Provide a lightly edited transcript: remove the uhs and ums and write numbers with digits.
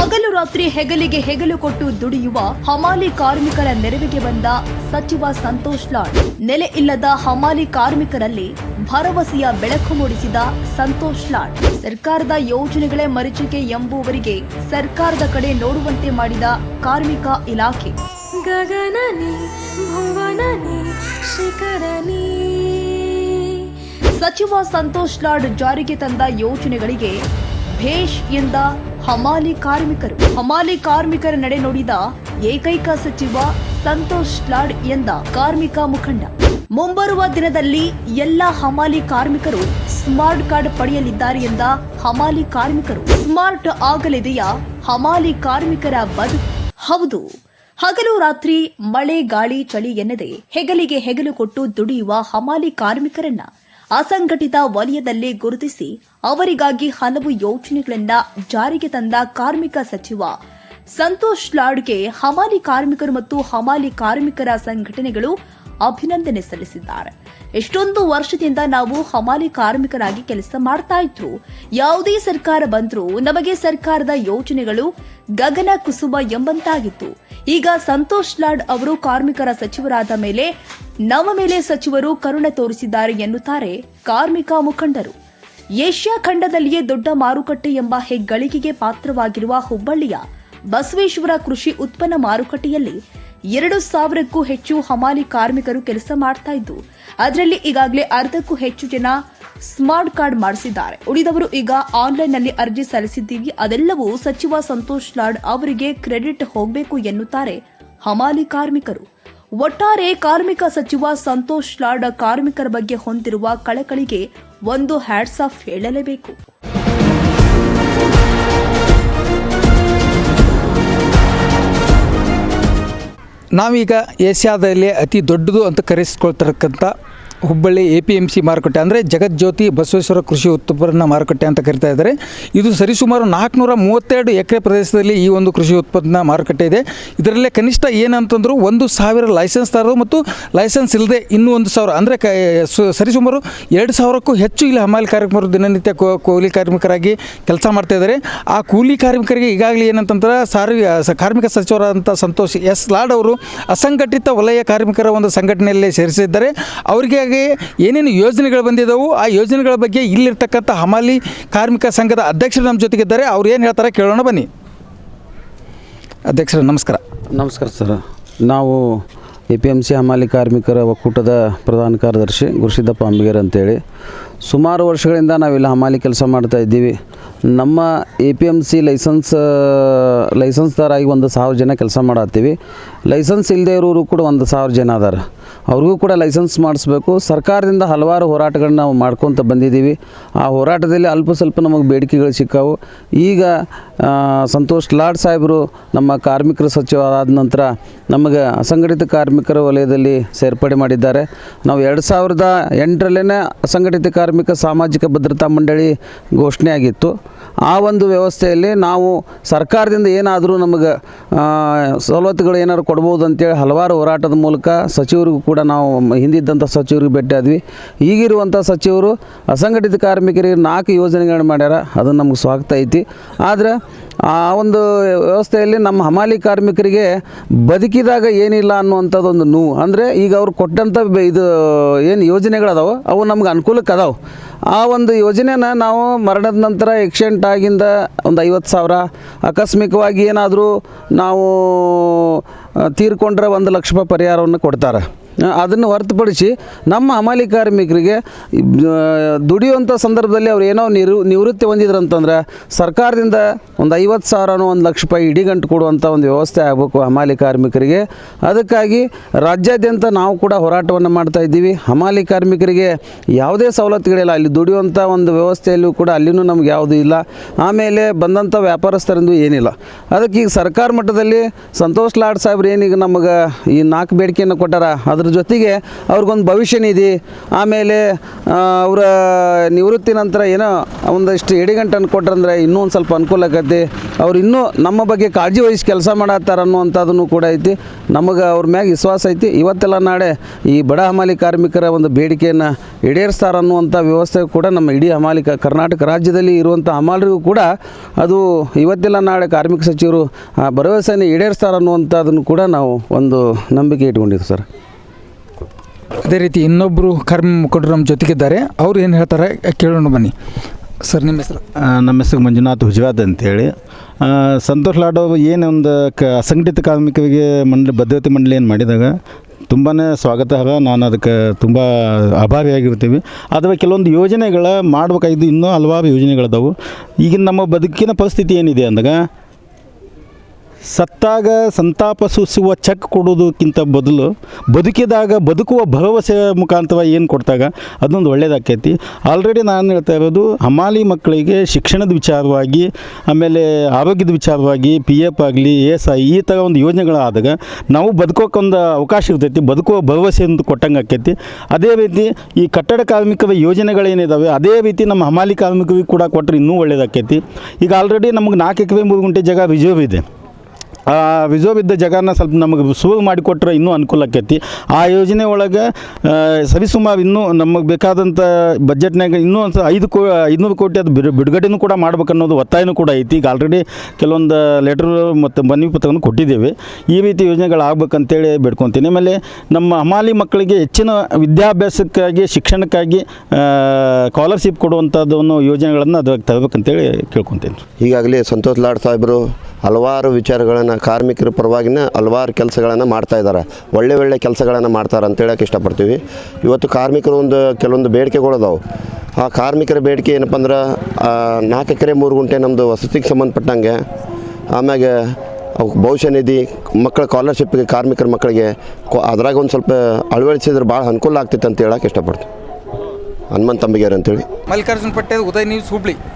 ಹಗಲು ರಾತ್ರಿ ಹೆಗಲಿಗೆ ಹೆಗಲು ಕೊಟ್ಟು ದುಡಿಯುವ ಹಮಾಲಿ ಕಾರ್ಮಿಕರ ನೆರವಿಗೆ ಬಂದ ಸಚಿವ ಸಂತೋಷ್ ಲಾಡ್. ನೆಲೆ ಇಲ್ಲದ ಹಮಾಲಿ ಕಾರ್ಮಿಕರಲ್ಲಿ ಭರವಸೆಯ ಬೆಳಕು ಮೂಡಿಸಿದ ಸಂತೋಷ್ ಲಾಡ್. ಸರ್ಕಾರದ ಯೋಜನೆಗಳೇ ಮರೀಚಿಕೆ ಎಂಬುವರಿಗೆ ಸರ್ಕಾರದ ಕಡೆ ನೋಡುವಂತೆ ಮಾಡಿದ ಕಾರ್ಮಿಕ ಇಲಾಖೆ. ಗಗನನಿ ಭುವನನಿ ಶಿಖರನಿ. ಸಚಿವ ಸಂತೋಷ್ ಲಾಡ್ ಜಾರಿಗೆ ತಂದ ಯೋಜನೆಗಳಿಗೆ ಭೇಷ್ ಎಂದ ಹಮಾಲಿ ಕಾರ್ಮಿಕರು. ಹಮಾಲಿ ಕಾರ್ಮಿಕರ ನಡೆ ನೋಡಿದ ಏಕೈಕ ಸಚಿವ ಸಂತೋಷ್ ಲಾಡ್ ಎಂದ ಕಾರ್ಮಿಕ ಮುಖಂಡ. ಮುಂಬರುವ ದಿನದಲ್ಲಿ ಎಲ್ಲ ಹಮಾಲಿ ಕಾರ್ಮಿಕರು ಸ್ಮಾರ್ಟ್ ಕಾರ್ಡ್ ಪಡೆಯಲಿದ್ದಾರೆ ಎಂದ ಹಮಾಲಿ ಕಾರ್ಮಿಕರು. ಸ್ಮಾರ್ಟ್ ಆಗಲಿದೆಯಾ ಹಮಾಲಿ ಕಾರ್ಮಿಕರ ಬದುಕು? ಹೌದು, ಹಗಲು ರಾತ್ರಿ ಮಳೆ ಗಾಳಿ ಚಳಿ ಎನ್ನದೆ ಹೆಗಲಿಗೆ ಹೆಗಲು ಕೊಟ್ಟು ದುಡಿಯುವ ಹಮಾಲಿ ಕಾರ್ಮಿಕರನ್ನ ಅಸಂಘಟಿತ ವಲಯದಲ್ಲಿ ಗುರುತಿಸಿ ಅವರಿಗಾಗಿ ಹಲವು ಯೋಜನೆಗಳನ್ನ ಜಾರಿಗೆ ತಂದ ಕಾರ್ಮಿಕ ಸಚಿವ ಸಂತೋಷ್ ಲಾಡ್ಗೆ ಹಮಾಲಿ ಕಾರ್ಮಿಕರು ಮತ್ತು ಹಮಾಲಿ ಕಾರ್ಮಿಕರ ಸಂಘಟನೆಗಳು ಅಭಿನಂದನೆ ಸಲ್ಲಿಸಿದ್ದಾರೆ. ಎಷ್ಟೊಂದು ವರ್ಷದಿಂದ ನಾವು ಹಮಾಲಿ ಕಾರ್ಮಿಕರಾಗಿ ಕೆಲಸ ಮಾಡ್ತಾ ಇದ್ರು. ಯಾವುದೇ ಸರ್ಕಾರ ಬಂದ್ರೂ ನಮಗೆ ಸರ್ಕಾರದ ಯೋಜನೆಗಳು ಗಗನ ಕುಸುಮ ಎಂಬಂತಾಗಿತ್ತು. ಈಗ ಸಂತೋಷ್ ಲಾಡ್ ಅವರು ಕಾರ್ಮಿಕರ ಸಚಿವರಾದ ಮೇಲೆ ನಮ್ಮ ಮೇಲೆ ಸಚಿವರು ಕರುಣೆ ತೋರಿಸಿದ್ದಾರೆ ಎನ್ನುತ್ತಾರೆ ಕಾರ್ಮಿಕ ಮುಖಂಡರು. ಏಷ್ಯಾ ಖಂಡದಲ್ಲಿಯೇ ದೊಡ್ಡ ಮಾರುಕಟ್ಟೆ ಎಂಬ ಹೆಗ್ಗಳಿಕೆಗೆ ಪಾತ್ರವಾಗಿರುವ ಹುಬ್ಬಳ್ಳಿಯ ಬಸವೇಶ್ವರ ಕೃಷಿ ಉತ್ಪನ್ನ ಮಾರುಕಟ್ಟೆಯಲ್ಲಿ 2,000ಕ್ಕೂ ಹೆಚ್ಚು ಹಮಾಲಿ ಕಾರ್ಮಿಕರು ಕೆಲಸ ಮಾಡ್ತಾ ಇದ್ದು, ಅದರಲ್ಲಿ ಈಗಾಗಲೇ ಅರ್ಧಕ್ಕೂ ಹೆಚ್ಚು ಜನ ಸ್ಮಾರ್ಟ್ ಕಾರ್ಡ್ ಮಾಡಿಸಿದ್ದಾರೆ. ಉಳಿದವರು ಈಗ ಆನ್ಲೈನ್ನಲ್ಲಿ ಅರ್ಜಿ ಸಲ್ಲಿಸಿದ್ದೀವಿ. ಅದೆಲ್ಲವೂ ಸಚಿವ ಸಂತೋಷ್ ಲಾಡ್ ಅವರಿಗೆ ಕ್ರೆಡಿಟ್ ಹೋಗಬೇಕು ಎನ್ನುತ್ತಾರೆ ಹಮಾಲಿ ಕಾರ್ಮಿಕರು. ಒಟ್ಟಾರೆ ಕಾರ್ಮಿಕ ಸಚಿವ ಸಂತೋಷ್ ಲಾಡ್ ಕಾರ್ಮಿಕರ ಬಗ್ಗೆ ಹೊಂದಿರುವ ಕಳಕಳಿಗೆ ಒಂದು ಹ್ಯಾಟ್ಸ್ ಆಫ್ ಹೇಳಲೇಬೇಕು. ನಾವೀಗ ಏಷ್ಯಾದಲ್ಲೇ ಅತಿ ದೊಡ್ಡದು ಅಂತ ಕರೆಸಿಕೊಳ್ತಿರಕ್ಕಂಥ ಹುಬ್ಬಳ್ಳಿ APMC ಮಾರುಕಟ್ಟೆ ಅಂದರೆ ಜಗಜ್ಯೋತಿ ಬಸವೇಶ್ವರ ಕೃಷಿ ಉತ್ಪನ್ನ ಮಾರುಕಟ್ಟೆ ಅಂತ ಕರಿತಾ ಇದ್ದಾರೆ. ಇದು ಸರಿಸುಮಾರು 432 ಎಕರೆ ಪ್ರದೇಶದಲ್ಲಿ ಈ ಒಂದು ಕೃಷಿ ಉತ್ಪನ್ನ ಮಾರುಕಟ್ಟೆ ಇದೆ. ಇದರಲ್ಲೇ ಕನಿಷ್ಠ ಏನಂತಂದ್ರು 1,000 ಲೈಸೆನ್ಸ್ದಾರರು ಮತ್ತು ಲೈಸೆನ್ಸ್ ಇಲ್ಲದೆ ಇನ್ನೂ 1,000 ಅಂದರೆ ಸರಿಸುಮಾರು 2,000ಕ್ಕೂ ಹೆಚ್ಚು ಇಲ್ಲಿ ಹಮಾಲಿ ಕಾರ್ಮಿಕರು ದಿನನಿತ್ಯ ಕೂಲಿ ಕಾರ್ಮಿಕರಾಗಿ ಕೆಲಸ ಮಾಡ್ತಾ ಇದ್ದಾರೆ. ಆ ಕೂಲಿ ಕಾರ್ಮಿಕರಿಗೆ ಈಗಾಗಲೇ ಏನಂತಂದ್ರೆ ಕಾರ್ಮಿಕ ಸಚಿವರಾದಂಥ ಸಂತೋಷ್ ಎಸ್ ಲಾಡ್ ಅವರು ಅಸಂಘಟಿತ ವಲಯ ಕಾರ್ಮಿಕರ ಒಂದು ಸಂಘಟನೆಯಲ್ಲಿ ಸೇರಿಸಿದ್ದಾರೆ. ಅವರಿಗೆ ಏನೇನು ಯೋಜನೆಗಳು ಬಂದಿದ್ದವು ಆ ಯೋಜನೆಗಳ ಬಗ್ಗೆ ಇಲ್ಲಿರ್ತಕ್ಕಂಥ ಹಮಾಲಿ ಕಾರ್ಮಿಕ ಸಂಘದ ಅಧ್ಯಕ್ಷರು ನಮ್ಮ ಜೊತೆಗಿದ್ದಾರೆ. ಅವ್ರು ಏನು ಹೇಳ್ತಾರೆ ಕೇಳೋಣ ಬನ್ನಿ. ಅಧ್ಯಕ್ಷರು ನಮಸ್ಕಾರ. ನಮಸ್ಕಾರ ಸರ್. ನಾವು APMC ಹಮಾಲಿ ಕಾರ್ಮಿಕರ ಒಕ್ಕೂಟದ ಪ್ರಧಾನ ಕಾರ್ಯದರ್ಶಿ ಗುರುಸಿದ್ದಪ್ಪ ಅಂಬಿಗೇರ್ ಅಂತೇಳಿ ಸುಮಾರು ವರ್ಷಗಳಿಂದ ನಾವಿಲ್ಲಿ ಹಮಾಲಿ ಕೆಲಸ ಮಾಡ್ತಾ ಇದ್ದೀವಿ. ನಮ್ಮ APMC ಲೈಸೆನ್ಸ್ದಾರಾಗಿ 1,000 ಜನ ಕೆಲಸ ಮಾಡತ್ತೀವಿ. ಲೈಸೆನ್ಸ್ ಇಲ್ಲದೆ ಇರೋರು ಕೂಡ 1,000 ಜನ ಅದಾರ. ಅವ್ರಿಗೂ ಕೂಡ ಲೈಸೆನ್ಸ್ ಮಾಡಿಸ್ಬೇಕು. ಸರ್ಕಾರದಿಂದ ಹಲವಾರು ಹೋರಾಟಗಳನ್ನ ನಾವು ಮಾಡ್ಕೊತ ಬಂದಿದ್ದೀವಿ. ಆ ಹೋರಾಟದಲ್ಲಿ ಅಲ್ಪ ಸ್ವಲ್ಪ ನಮಗೆ ಬೇಡಿಕೆಗಳು ಸಿಕ್ಕಾವು. ಈಗ ಸಂತೋಷ್ ಲಾಡ್ ಸಾಹೇಬರು ನಮ್ಮ ಕಾರ್ಮಿಕರ ಸಚಿವರಾದ ನಂತರ ನಮಗೆ ಅಸಂಘಟಿತ ಕಾರ್ಮಿಕರ ವಲಯದಲ್ಲಿ ಸೇರ್ಪಡೆ ಮಾಡಿದ್ದಾರೆ. ನಾವು 2008ರಲ್ಲೇ ಅಸಂಘಟಿತ ಕಾರ್ಮಿಕ ಸಾಮಾಜಿಕ ಭದ್ರತಾ ಮಂಡಳಿ ಘೋಷಣೆ ಆಗಿತ್ತು. ಆ ಒಂದು ವ್ಯವಸ್ಥೆಯಲ್ಲಿ ನಾವು ಸರ್ಕಾರದಿಂದ ಏನಾದರೂ ನಮಗೆ ಸವಲತ್ತುಗಳು ಏನಾದ್ರು ಕೊಡ್ಬೋದು ಅಂತೇಳಿ ಹಲವಾರು ಹೋರಾಟದ ಮೂಲಕ ಸಚಿವರಿಗೂ ಕೂಡ ನಾವು ಹಿಂದಿದ್ದಂಥ ಸಚಿವರಿಗೆ ಭೇಟಿಯಾದ್ವಿ. ಈಗಿರುವಂಥ ಸಚಿವರು ಅಸಂಘಟಿತ ಕಾರ್ಮಿಕರಿಗೆ 4 ಯೋಜನೆಗಳನ್ನ ಮಾಡ್ಯಾರ. ಅದು ನಮಗೆ ಸ್ವಾಗತ ಐತಿ. ಆದರೆ ಆ ಒಂದು ವ್ಯವಸ್ಥೆಯಲ್ಲಿ ನಮ್ಮ ಹಮಾಲಿ ಕಾರ್ಮಿಕರಿಗೆ ಬದುಕಿದಾಗ ಏನಿಲ್ಲ ಅನ್ನುವಂಥದ್ದೊಂದು ನೋವು. ಅಂದರೆ ಈಗ ಅವ್ರು ಕೊಟ್ಟಂಥ ಇದು ಏನು ಯೋಜನೆಗಳದಾವೆ ಅವು ನಮ್ಗೆ ಅನುಕೂಲಕ್ಕೆ ಅದಾವೆ. ಆ ಒಂದು ಯೋಜನೆನ ನಾವು ಮರಣದ ನಂತರ ಆಕ್ಸಿಡೆಂಟ್ ಆಗಿಂದ ಒಂದು 50,000, ಆಕಸ್ಮಿಕವಾಗಿ ಏನಾದರೂ ನಾವು ತೀರ್ಕೊಂಡ್ರೆ 1 ಲಕ್ಷ ರೂಪಾಯಿ ಪರಿಹಾರವನ್ನು ಕೊಡ್ತಾರೆ. ಅದನ್ನು ಹೊರತುಪಡಿಸಿ ನಮ್ಮ ಹಮಾಲಿ ಕಾರ್ಮಿಕರಿಗೆ ದುಡಿಯುವಂಥ ಸಂದರ್ಭದಲ್ಲಿ ಅವ್ರು ಏನೋ ನಿವೃತ್ತಿ ಹೊಂದಿದ್ರಂತಂದ್ರೆ ಸರ್ಕಾರದಿಂದ ಒಂದು 50,000 1 ಲಕ್ಷ ರೂಪಾಯಿ ಇಡೀಗಂಟು ಕೊಡುವಂಥ ಒಂದು ವ್ಯವಸ್ಥೆ ಆಗಬೇಕು ಹಮಾಲಿ ಕಾರ್ಮಿಕರಿಗೆ. ಅದಕ್ಕಾಗಿ ರಾಜ್ಯಾದ್ಯಂತ ನಾವು ಕೂಡ ಹೋರಾಟವನ್ನು ಮಾಡ್ತಾ ಇದ್ದೀವಿ. ಹಮಾಲಿ ಕಾರ್ಮಿಕರಿಗೆ ಯಾವುದೇ ಸವಲತ್ತುಗಳಿಲ್ಲ. ಅಲ್ಲಿ ದುಡಿಯುವಂಥ ಒಂದು ವ್ಯವಸ್ಥೆಯಲ್ಲೂ ಕೂಡ ಅಲ್ಲಿನೂ ನಮ್ಗೆ ಯಾವುದೂ ಇಲ್ಲ. ಆಮೇಲೆ ಬಂದಂಥ ವ್ಯಾಪಾರಸ್ಥರಿಂದ ಏನಿಲ್ಲ. ಅದಕ್ಕೆ ಈಗ ಸರ್ಕಾರ ಮಟ್ಟದಲ್ಲಿ ಸಂತೋಷ್ ಲಾಡ್ ಸಾಹೇಬ್ರು ಏನೀಗ ನಮಗೆ ಈ 4 ಬೇಡಿಕೆಯನ್ನು ಕೊಟ್ಟಾರ ಅದು ಅದ್ರ ಜೊತೆಗೆ ಅವ್ರಿಗೊಂದು ಭವಿಷ್ಯ ನಿಧಿ, ಆಮೇಲೆ ಅವರ ನಿವೃತ್ತಿ ನಂತರ ಏನೋ ಒಂದಷ್ಟು ಎಡಿಗಂಟನ್ನು ಕೊಟ್ರಂದ್ರೆ ಇನ್ನೂ ಒಂದು ಸ್ವಲ್ಪ ಅನುಕೂಲ ಆಗತ್ತೆ. ಅವ್ರು ಇನ್ನೂ ನಮ್ಮ ಬಗ್ಗೆ ಕಾಳಜಿ ವಹಿಸಿ ಕೆಲಸ ಮಾಡತ್ತಾರ ಅನ್ನುವಂಥದ್ದನ್ನು ಕೂಡ ಐತಿ. ನಮಗೆ ಅವ್ರ ಮ್ಯಾಗ ವಿಶ್ವಾಸ ಐತಿ. ಇವತ್ತೆಲ್ಲ ನಾಳೆ ಈ ಬಡ ಹಮಾಲಿ ಕಾರ್ಮಿಕರ ಒಂದು ಬೇಡಿಕೆಯನ್ನು ಈಡೇರಿಸ್ತಾರ ಅನ್ನುವಂಥ ವ್ಯವಸ್ಥೆ ಕೂಡ ನಮ್ಮ ಇಡೀ ಹಮಾಲಿ ಕರ್ನಾಟಕ ರಾಜ್ಯದಲ್ಲಿ ಇರುವಂಥ ಹಮಾಲರಿಗೂ ಕೂಡ ಅದು ಇವತ್ತೆಲ್ಲ ನಾಳೆ ಕಾರ್ಮಿಕ ಸಚಿವರು ಆ ಭರವಸೆಯನ್ನು ಈಡೇರಿಸ್ತಾರ ಅನ್ನುವಂಥದ್ದನ್ನು ಕೂಡ ನಾವು ಒಂದು ನಂಬಿಕೆ ಇಟ್ಕೊಂಡಿದ್ದೀವಿ ಸರ್. ಅದೇ ರೀತಿ ಇನ್ನೊಬ್ಬರು ಕಾರ್ಮಿಕ ಮುಖಂಡರು ನಮ್ಮ ಜೊತೆಗಿದ್ದಾರೆ. ಅವ್ರು ಏನು ಹೇಳ್ತಾರೆ ಕೇಳೋಣ ಬನ್ನಿ. ಸರ್ ನಿಮ್ಮ ಹೆಸರು? ನಮ್ಮ ಹೆಸರು ಮಂಜುನಾಥ್ ಹುಜವಾದ್ ಅಂತೇಳಿ. ಸಂತೋಷ್ ಲಾಡ್ ಅವರು ಏನು ಒಂದು ಅಸಂಘಟಿತ ಕಾರ್ಮಿಕರಿಗೆ ಭದ್ರತೆ ಮಂಡಳಿ ಏನು ಮಾಡಿದಾಗ ತುಂಬಾ ಸ್ವಾಗತ. ನಾನು ಅದಕ್ಕೆ ತುಂಬ ಆಭಾರಿಯಾಗಿರ್ತೀವಿ. ಅಥವಾ ಕೆಲವೊಂದು ಯೋಜನೆಗಳ ಮಾಡಬೇಕಾಗಿದ್ದು ಇನ್ನೂ ಹಲವಾರು ಯೋಜನೆಗಳಿದಾವೆ. ಈಗಿನ ನಮ್ಮ ಬದುಕಿನ ಪರಿಸ್ಥಿತಿ ಏನಿದೆ ಅಂದಾಗ ಸತ್ತಾಗ ಸಂತಾಪ ಸೂಚಿಸುವ ಚೆಕ್ ಕೊಡೋದಕ್ಕಿಂತ ಬದಲು ಬದುಕಿದಾಗ ಬದುಕುವ ಭರವಸೆ ಮುಖಾಂತರ ಏನು ಕೊಡ್ತಾಗ ಅದೊಂದು ಒಳ್ಳೇದಾಕೈತಿ. ಆಲ್ರೆಡಿ ನಾನು ಹೇಳ್ತಾ ಇರೋದು ಹಮಾಲಿ ಮಕ್ಕಳಿಗೆ ಶಿಕ್ಷಣದ ವಿಚಾರವಾಗಿ, ಆಮೇಲೆ ಆರೋಗ್ಯದ ವಿಚಾರವಾಗಿ PF ಆಗಲಿ ESI ಈ ಥರ ಒಂದು ಯೋಜನೆಗಳಾದಾಗ ನಾವು ಬದುಕೋಕ್ಕೊಂದು ಅವಕಾಶ ಇರ್ತೈತಿ, ಬದುಕುವ ಭರವಸೆ ಅಂತ ಕೊಟ್ಟಂಗೆ ಆಕೈತಿ. ಅದೇ ರೀತಿ ಈ ಕಟ್ಟಡ ಕಾರ್ಮಿಕರ ಯೋಜನೆಗಳೇನಿದ್ದಾವೆ ಅದೇ ರೀತಿ ನಮ್ಮ ಹಮಾಲಿ ಕಾರ್ಮಿಕರಿಗೆ ಕೂಡ ಕೊಟ್ಟರೆ ಇನ್ನೂ ಒಳ್ಳೇದಾಕೈತಿ. ಈಗ ಆಲ್ರೆಡಿ ನಮಗೆ 4 ಎಕರೆ 3 ಗುಂಟೆ ಜಾಗ ರಿಸರ್ವ್ ಇದೆ. ಆ ರಿಸರ್ವ್ ಇದ್ದ ಜಾಗನ ಸ್ವಲ್ಪ ನಮಗೆ ಸುಲಭ ಮಾಡಿಕೊಟ್ರೆ ಇನ್ನೂ ಅನುಕೂಲ ಆಕೈತಿ. ಆ ಯೋಜನೆ ಒಳಗೆ ಸರಿಸುಮಾರು ಇನ್ನೂ ನಮಗೆ ಬೇಕಾದಂಥ ಬಜೆಟ್ನಾಗ ಇನ್ನೂ ಒಂದು 500 ಕೋಟಿ ಅದು ಬಿಡುಗಡೆನೂ ಕೂಡ ಮಾಡ್ಬೇಕನ್ನೋದು ಒತ್ತಾಯನೂ ಕೂಡ ಐತಿ. ಈಗ ಆಲ್ರೆಡಿ ಕೆಲವೊಂದು ಲೆಟ್ರ್ ಮತ್ತು ಮನವಿ ಪತ್ರವನ್ನು ಕೊಟ್ಟಿದ್ದೇವೆ. ಈ ರೀತಿ ಯೋಜನೆಗಳಾಗಬೇಕಂತೇಳಿ ಬೇಡ್ಕೊತೀನಿ. ಆಮೇಲೆ ನಮ್ಮ ಹಮಾಲಿ ಮಕ್ಕಳಿಗೆ ಹೆಚ್ಚಿನ ವಿದ್ಯಾಭ್ಯಾಸಕ್ಕಾಗಿ ಶಿಕ್ಷಣಕ್ಕಾಗಿ ಸ್ಕಾಲರ್ಶಿಪ್ ಕೊಡುವಂಥದ್ದನ್ನು ಯೋಜನೆಗಳನ್ನು ಅದಕ್ಕೆ ತರಬೇಕಂತೇಳಿ ಕೇಳ್ಕೊತೀನಿ. ಈಗಾಗಲೇ ಸಂತೋಷ್ ಲಾಡ್ ಸಾಹೇಬರು ಹಲವಾರು ವಿಚಾರಗಳನ್ನು ಕಾರ್ಮಿಕರ ಪರವಾಗಿನ ಹಲವಾರು ಕೆಲಸಗಳನ್ನು ಮಾಡ್ತಾಯಿದ್ದಾರೆ. ಒಳ್ಳೆ ಕೆಲಸಗಳನ್ನು ಮಾಡ್ತಾರೆ ಅಂತ ಹೇಳೋಕ್ಕೆ ಇಷ್ಟಪಡ್ತೀವಿ. ಇವತ್ತು ಕಾರ್ಮಿಕರು ಕೆಲವೊಂದು ಬೇಡಿಕೆಗಳದಾವೆ. ಆ ಕಾರ್ಮಿಕರ ಬೇಡಿಕೆ ಏನಪ್ಪ ಅಂದ್ರೆ 4 ಎಕರೆ 3 ಗುಂಟೆ ನಮ್ಮದು ವಸತಿಗೆ ಸಂಬಂಧಪಟ್ಟಂಗೆ, ಆಮ್ಯಾಗೆ ಭವಿಷ್ಯ ನಿಧಿ, ಮಕ್ಕಳ ಸ್ಕಾಲರ್ಶಿಪ್ಗೆ ಕಾರ್ಮಿಕರ ಮಕ್ಕಳಿಗೆ ಅದ್ರಾಗ ಒಂದು ಸ್ವಲ್ಪ ಅಳವಡಿಸಿದ್ರೆ ಭಾಳ ಅನುಕೂಲ ಆಗ್ತೈತೆ ಅಂತ ಹೇಳೋಕ್ಕೆ ಇಷ್ಟಪಡ್ತೀವಿ. ಹನುಮಂತ ತಂಬಿಗೇರಿ ಅಂತೇಳಿ. ಮಲ್ಲಿಕಾರ್ಜುನ್ ಪಟೇಲ್, ಉದಯ ನ್ಯೂಸ್, ಹುಬ್ಳಿ.